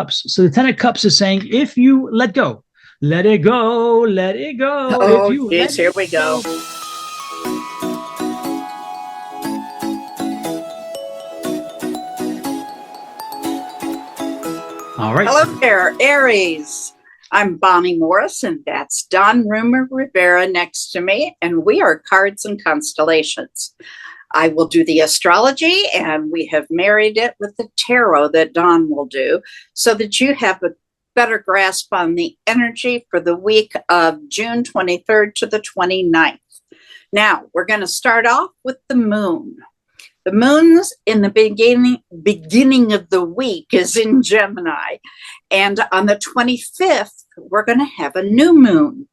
Cups. So the Ten of Cups is saying, if you let go, let it go, let it go. If Oh, you geez, let here we go. All right. Hello there, Aries. I'm Bonnie Morris, and that's Don Rumor Rivera next to me, and we are Cards and Constellations. I will do the astrology, and we have married it with the tarot that Don will do so that you have a better grasp on the energy for the week of June 23rd to the 29th. Now, we're going to start off with the moon. The moon's in the beginning of the week is in Gemini. And on the 25th, we're going to have a new moon.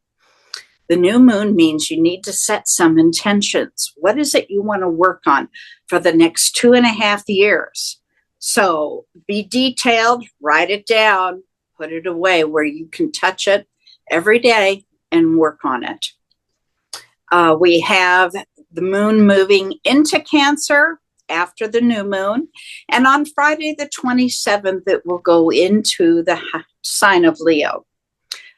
The new moon means you need to set some intentions. What is it you want to work on for the next 2.5 years? So be detailed, write it down, put it away where you can touch it every day and work on it. We have the moon moving into Cancer after the new moon. And on Friday, the 27th, it will go into the sign of Leo.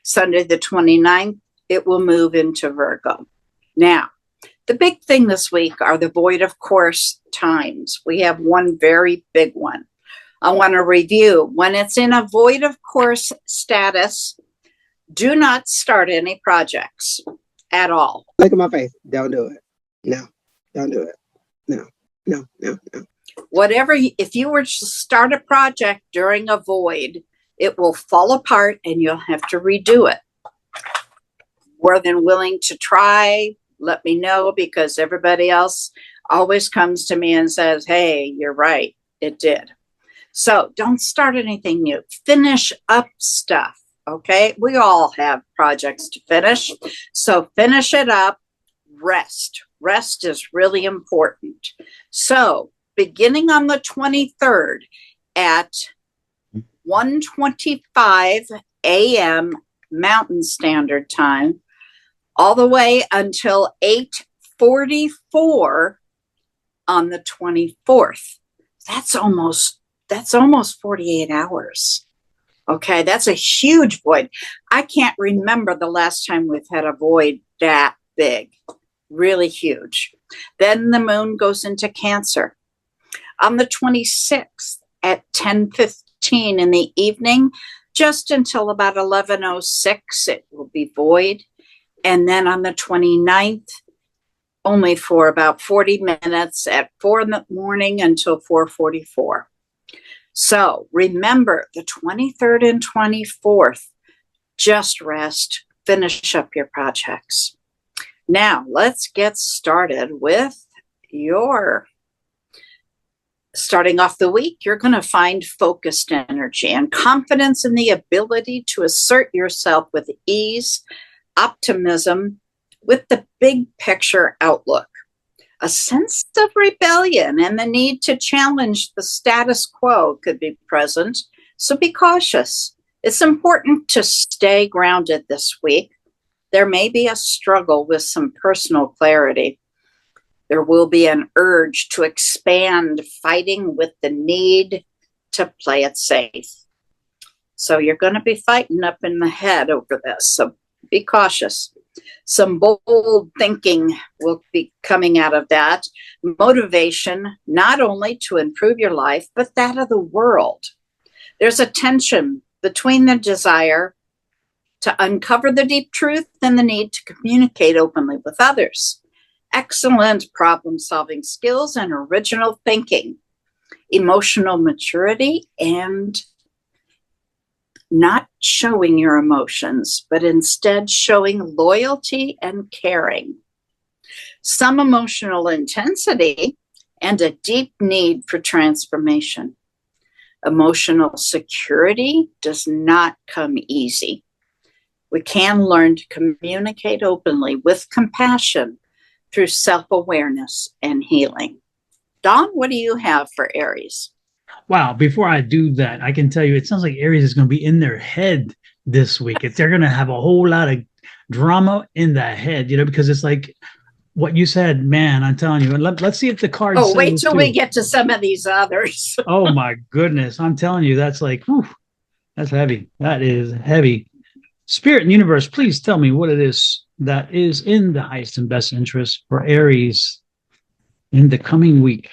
Sunday, the 29th, it will move into Virgo. Now, the big thing this week are the void of course times. We have one very big one. I want to review. When it's in a void of course status, do not start any projects at all. Look at my face. Don't do it. No, don't do it. No. Whatever, if you were to start a project during a void, it will fall apart and you'll have to redo it. More than willing to try, let me know, because everybody else always comes to me and says, hey, you're right, it did. So don't start anything new. Finish up stuff, okay? We all have projects to finish. So finish it up, rest. Rest is really important. So beginning on the 23rd at 1:25 a.m. Mountain Standard Time, all the way until 8:44 on the 24th. That's almost 48 hours. Okay, that's a huge void. I can't remember the last time we've had a void that big. Really huge. Then the moon goes into Cancer. On the 26th at 10:15 in the evening, just until about 11:06, it will be void. And then on the 29th, only for about 40 minutes at 4 in the morning until 4:44. So remember, the 23rd and 24th, just rest, finish up your projects. Now, let's get started with starting off the week. You're going to find focused energy and confidence in the ability to assert yourself with ease, optimism, with the big picture outlook. A sense of rebellion and the need to challenge the status quo could be present, so be cautious. It's important to stay grounded this week. There may be a struggle with some personal clarity. There will be an urge to expand, fighting with the need to play it safe. So you're going to be fighting up in the head over this, so be cautious. Some bold thinking will be coming out of that. Motivation, not only to improve your life, but that of the world. There's a tension between the desire to uncover the deep truth and the need to communicate openly with others. Excellent problem-solving skills and original thinking. Emotional maturity and not showing your emotions, but instead showing loyalty and caring. Some emotional intensity and a deep need for transformation. Emotional security does not come easy. We can learn to communicate openly with compassion through self-awareness and healing. Dawn, what do you have for Aries? Wow. Before I do that, I can tell you, it sounds like Aries is going to be in their head this week. They're going to have a whole lot of drama in the head, because it's like what you said, man, I'm telling you. And let's see if the cards. Oh, wait till we get to some of these others. Oh, my goodness. I'm telling you, that's like, whew. That's heavy. That is heavy. Spirit and universe, please tell me what it is that is in the highest and best interest for Aries in the coming week.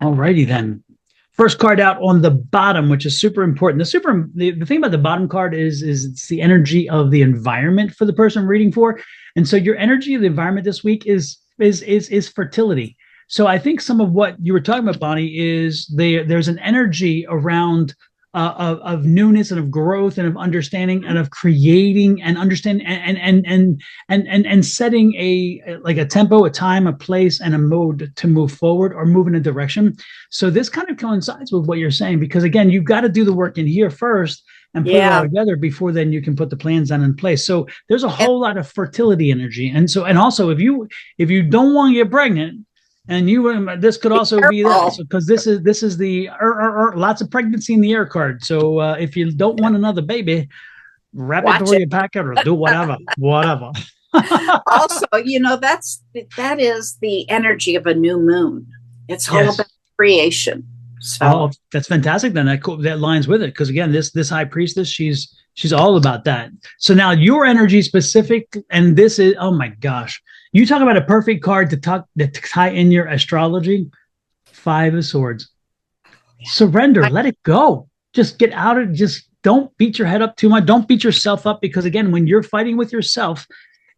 Alrighty then. First card out on the bottom, which is super important. The thing about the bottom card is it's the energy of the environment for the person reading for. And so your energy of the environment this week is fertility. So I think some of what you were talking about, Bonnie, is there's an energy around of newness and of growth and of understanding and of creating and understanding and setting a tempo, a time, a place, and a mode to move forward or move in a direction. So this kind of coincides with what you're saying, because again, you've got to do the work in here first and put it all together before then you can put the plans down in place. So there's a whole lot of fertility energy. And also if you don't want to get pregnant, and this could also be that, because this is the lots of pregnancy in the air card. So if you don't want another baby, wrap it before you pack it, or do whatever. Also, that is the energy of a new moon. It's all about creation. So that's fantastic. Then that lines with it, because again, this high priestess, she's all about that. So now your energy specific, and this is, oh my gosh. You talk about a perfect card to tie in your astrology. 5 of Swords. Surrender. Let it go. Just get out of it. Just don't beat your head up too much. Don't beat yourself up, because again, when you're fighting with yourself,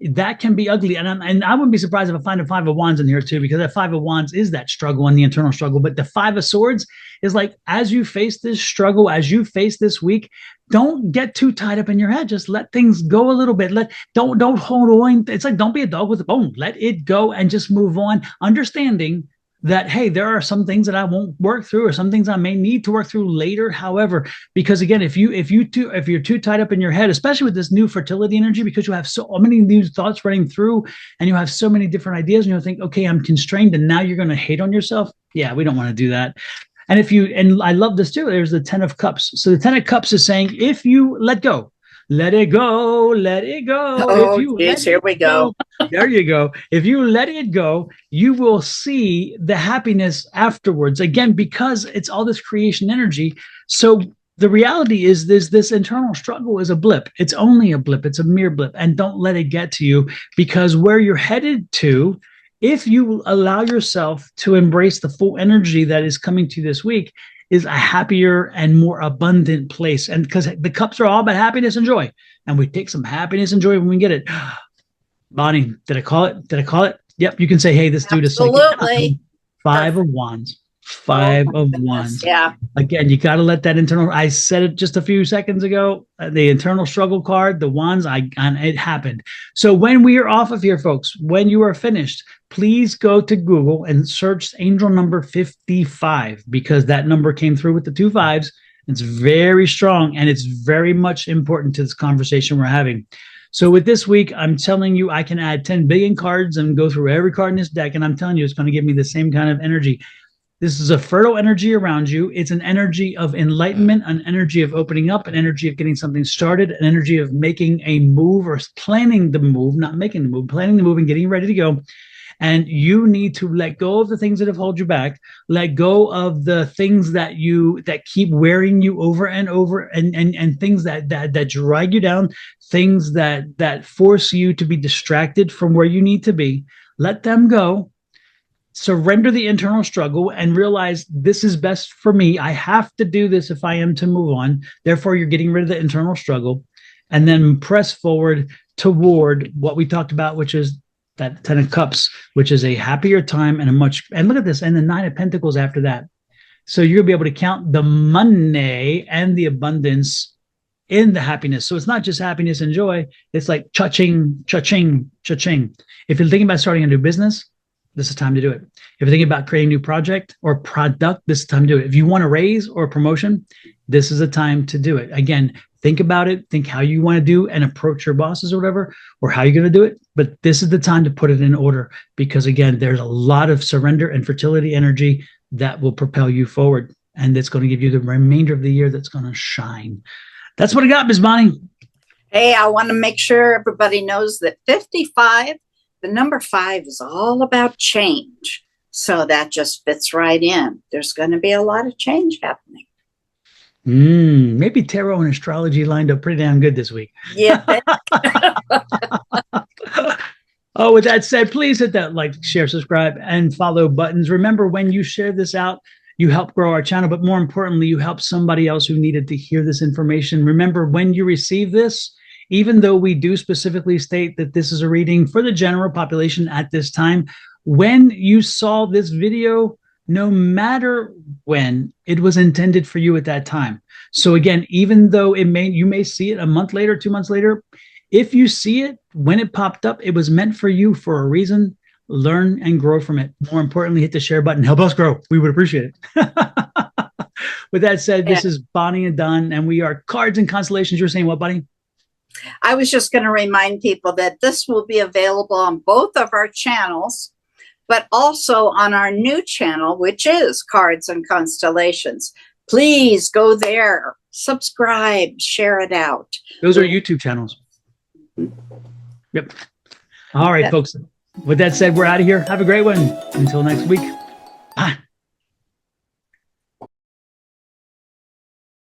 that can be ugly. And I wouldn't be surprised if I find a 5 of Wands in here too, because that 5 of Wands is that struggle and the internal struggle. But the 5 of Swords is like, as you face this struggle, as you face this week, don't get too tied up in your head. Just let things go a little bit. Don't hold on. It's like, don't be a dog with a bone. Let it go and just move on, understanding that, hey, there are some things that I won't work through, or some things I may need to work through later. However, because again, if you're too tied up in your head, especially with this new fertility energy, because you have so many new thoughts running through and you have so many different ideas, and you'll think, okay, I'm constrained, and now you're going to hate on yourself. Yeah, we don't want to do that. And and I love this too, there's the 10 of Cups. So the 10 of Cups is saying, if you let go, let it go, let it go. Oh, geez, here we go. There you go. If you let it go, you will see the happiness afterwards. Again, because it's all this creation energy. So the reality is this internal struggle is a blip. It's only a blip. It's a mere blip. And don't let it get to you, because where you're headed to, if you allow yourself to embrace the full energy that is coming to you this week, is a happier and more abundant place. And because the cups are all about happiness and joy, and we take some happiness and joy when we get it. Bonnie, did I call it? Yep. You can say, hey, this dude is absolutely 5 of Wands. 5 of Wands. Yeah. Again, you got to let that internal. I said it just a few seconds ago. The internal struggle card, the Wands. It happened. So when we are off of here, folks, when you are finished, please go to Google and search angel number 55, because that number came through with the 2 5s. It's very strong, and it's very much important to this conversation we're having. So with this week, I'm telling you, I can add 10 billion cards and go through every card in this deck, and I'm telling you, it's going to give me the same kind of energy. This is a fertile energy around you. It's an energy of enlightenment, an energy of opening up, an energy of getting something started, an energy of making a move, or planning the move, not making the move, planning the move and getting ready to go. And you need to let go of the things that have held you back, let go of the things that keep wearing you over and over, and things that drag you down, things that force you to be distracted from where you need to be. Let them go. Surrender the internal struggle and realize, this is best for me. I have to do this if I am to move on. Therefore, you're getting rid of the internal struggle, and then press forward toward what we talked about, which is that 10 of Cups, which is a happier time and and look at this, and the 9 of Pentacles after that. So you'll be able to count the money and the abundance in the happiness. So it's not just happiness and joy. It's like cha-ching, cha-ching, cha-ching. If you're thinking about starting a new business, this is time to do it. If you're thinking about creating a new project or product, this is time to do it. If you want a raise or a promotion, this is a time to do it. Again, think about it. Think how you want to do and approach your bosses or whatever, or how you're going to do it. But this is the time to put it in order, because again, there's a lot of surrender and fertility energy that will propel you forward. And it's going to give you the remainder of the year that's going to shine. That's what I got, Ms. Bonnie. Hey, I want to make sure everybody knows that 55, the number 5 is all about change. So that just fits right in. There's going to be a lot of change happening. Maybe tarot and astrology lined up pretty damn good this week. Yeah. Oh, with that said, please hit that like, share, subscribe, and follow buttons. Remember, when you share this out, you help grow our channel, but more importantly, you help somebody else who needed to hear this information. Remember, when you receive this, even though we do specifically state that this is a reading for the general population at this time, when you saw this video, no matter when, it was intended for you at that time. So again, even though you may see it a month later, 2 months later, if you see it when it popped up, it was meant for you for a reason. Learn and grow from it. More importantly, hit the share button. Help us grow. We would appreciate it. With that said, this is Bonnie and Don, and we are Cards and Constellations. You're saying what, Bonnie? I was just going to remind people that this will be available on both of our channels, but also on our new channel, which is Cards and Constellations. Please go there, subscribe, share it out. Those are YouTube channels. Yep. All right, folks. With that said, we're out of here. Have a great one. Until next week. Bye.